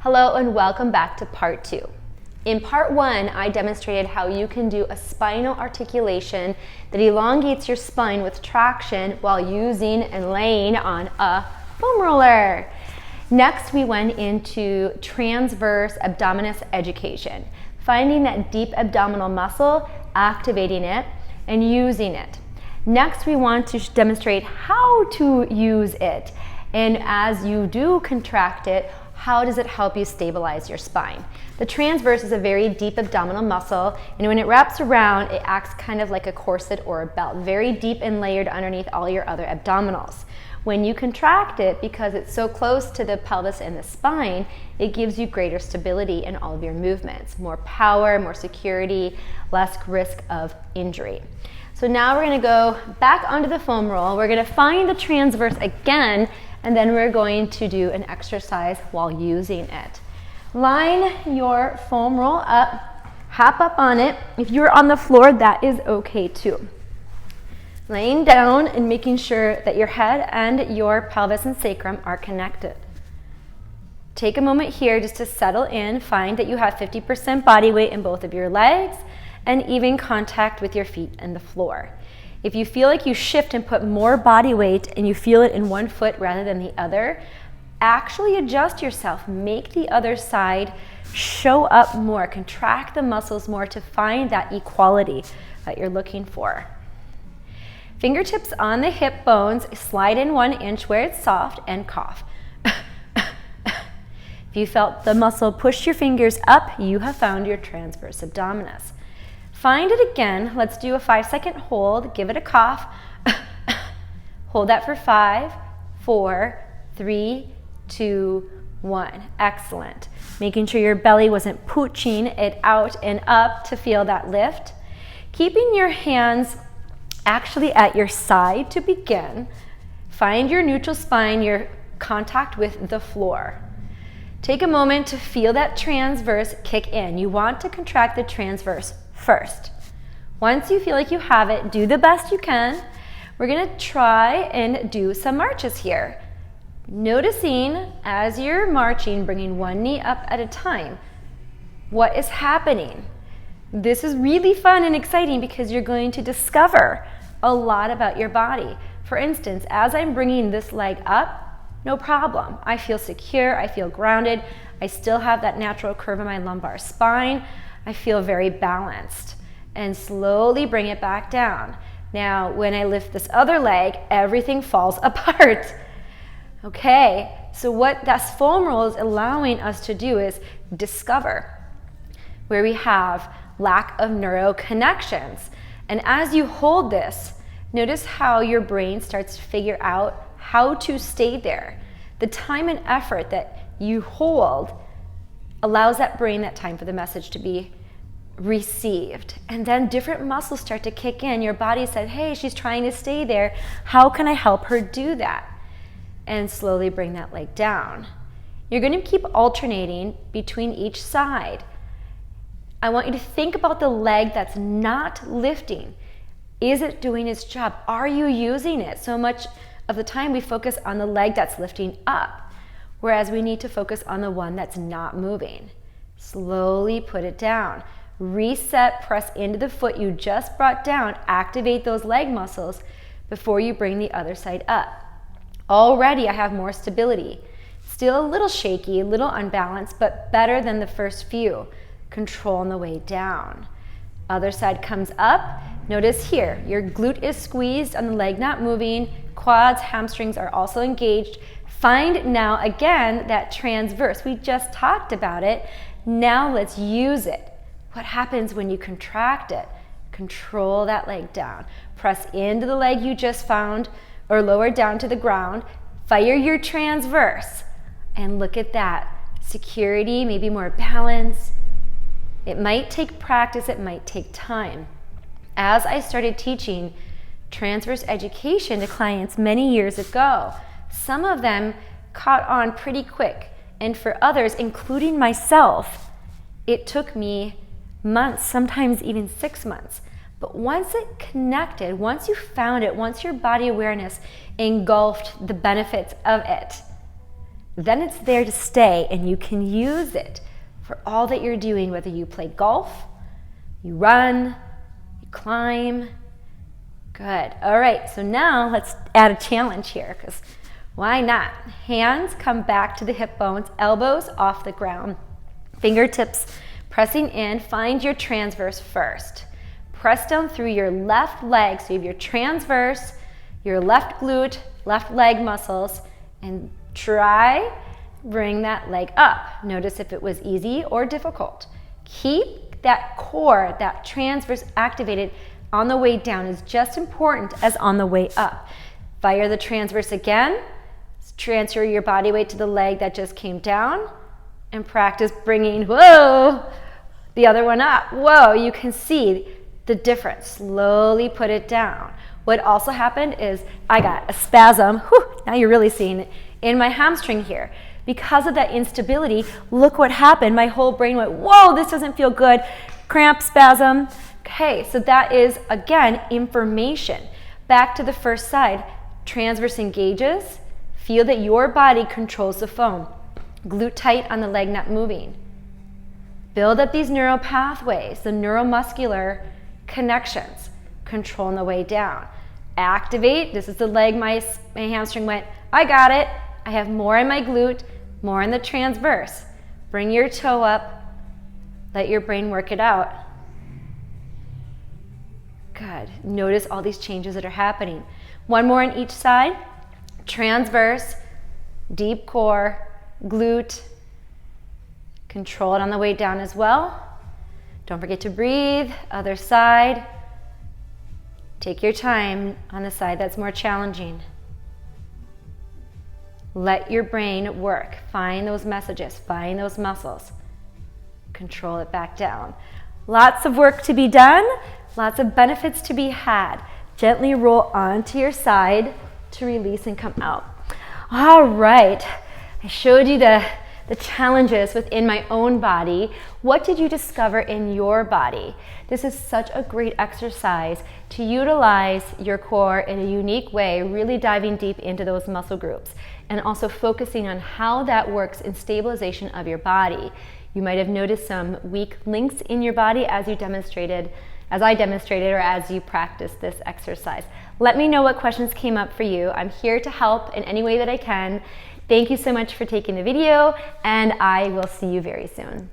Hello and welcome back to part 2. In part 1, I demonstrated how you can do a spinal articulation that elongates your spine with traction while using and laying on a foam roller. Next, we went into transverse abdominis education, finding that deep abdominal muscle, activating it, and using it. Next, we want to demonstrate how to use it, and as you do contract it, how does it help you stabilize your spine? The transverse is a very deep abdominal muscle, and when it wraps around, it acts kind of like a corset or a belt, very deep and layered underneath all your other abdominals. When you contract it, because it's so close to the pelvis and the spine, it gives you greater stability in all of your movements, more power, more security, less risk of injury. So now we're going to go back onto the foam roll. We're going to find the transverse again, and then we're going to do an exercise while using it. Line your foam roll up, hop up on it. If you're on the floor, that is okay too. Laying down and making sure that your head and your pelvis and sacrum are connected. Take a moment here just to settle in. Find that you have 50% body weight in both of your legs and even contact with your feet and the floor. If you feel like you shift and put more body weight and you feel it in one foot rather than the other, actually adjust yourself. Make the other side show up more. Contract the muscles more to find that equality that you're looking for. Fingertips on the hip bones, slide in 1 inch where it's soft and cough. If you felt the muscle push your fingers up, you have found your transverse abdominis. Find it again. Let's do a 5-second hold. Give it a cough. Hold that for 5, 4, 3, 2, 1. Excellent. Making sure your belly wasn't pooching it out and up to feel that lift. Keeping your hands actually at your side to begin. Find your neutral spine, your contact with the floor. Take a moment to feel that transverse kick in. You want to contract the transverse first. Once you feel like you have it, do the best you can. We're going to try and do some marches here. Noticing as you're marching, bringing one knee up at a time, what is happening. This is really fun and exciting because you're going to discover a lot about your body. For instance, as I'm bringing this leg up, no problem. I feel secure, I feel grounded, I still have that natural curve in my lumbar spine. I feel very balanced, and slowly bring it back down. Now, when I lift this other leg, everything falls apart. Okay, so what that foam roll is allowing us to do is discover where we have lack of neuro connections. And as you hold this, notice how your brain starts to figure out how to stay there. The time and effort that you hold allows that brain that time for the message to be received. And then different muscles start to kick in. Your body said, hey, she's trying to stay there. How can I help her do that? And slowly bring that leg down. You're going to keep alternating between each side. I want you to think about the leg that's not lifting. Is it doing its job? Are you using it? So much of the time we focus on the leg that's lifting up, whereas we need to focus on the one that's not moving. Slowly put it down. Reset, press into the foot you just brought down. Activate those leg muscles before you bring the other side up. Already I have more stability. Still a little shaky, a little unbalanced, but better than the first few. Control on the way down. Other side comes up. Notice here, your glute is squeezed on the leg not moving. Quads, hamstrings are also engaged. Find now again that transverse. We just talked about it. Now let's use it. What happens when you contract it? Control that leg down. Press into the leg you just found or lower down to the ground. Fire your transverse. And look at that. Security, maybe more balance. It might take practice, it might take time. As I started teaching transverse education to clients many years ago, some of them caught on pretty quick. And for others, including myself, it took me months, sometimes even 6 months. But once it connected, once you found it, once your body awareness engulfed the benefits of it, then it's there to stay, and you can use it for all that you're doing, whether you play golf, you run, you climb. Good. All right, so now let's add a challenge here, because why not? Hands come back to the hip bones, elbows off the ground, fingertips pressing in. Find your transverse first. Press down through your left leg, so you have your transverse, your left glute, left leg muscles, and try bring that leg up. Notice if it was easy or difficult. Keep that core, that transverse activated on the way down is just important as on the way up. Fire the transverse again. Transfer your body weight to the leg that just came down and practice bringing, whoa, the other one up. Whoa, you can see the difference. Slowly put it down. What also happened is I got a spasm, now you're really seeing it, in my hamstring here. Because of that instability, look what happened. My whole brain went, whoa, this doesn't feel good. Cramp, spasm. Okay, so that is, again, information. Back to the first side. Transverse engages. Feel that your body controls the phone. Glute tight on the leg not moving. Build up these neural pathways, the neuromuscular connections. Control on the way down. Activate. This is the leg my hamstring went, I got it. I have more in my glute, more in the transverse. Bring your toe up. Let your brain work it out. Good. Notice all these changes that are happening. One more on each side. Transverse, deep core, glute. Control it on the way down as well. Don't forget to breathe. Other side. Take your time on the side that's more challenging. Let your brain work. Find those messages. Find those muscles. Control it back down. Lots of work to be done. Lots of benefits to be had. Gently roll onto your side to release and come out. All right. I showed you the challenges within my own body. What did you discover in your body? This is such a great exercise to utilize your core in a unique way, really diving deep into those muscle groups and also focusing on how that works in stabilization of your body. You might have noticed some weak links in your body as I demonstrated, or as you practice this exercise. Let me know what questions came up for you. I'm here to help in any way that I can. Thank you so much for taking the video, and I will see you very soon.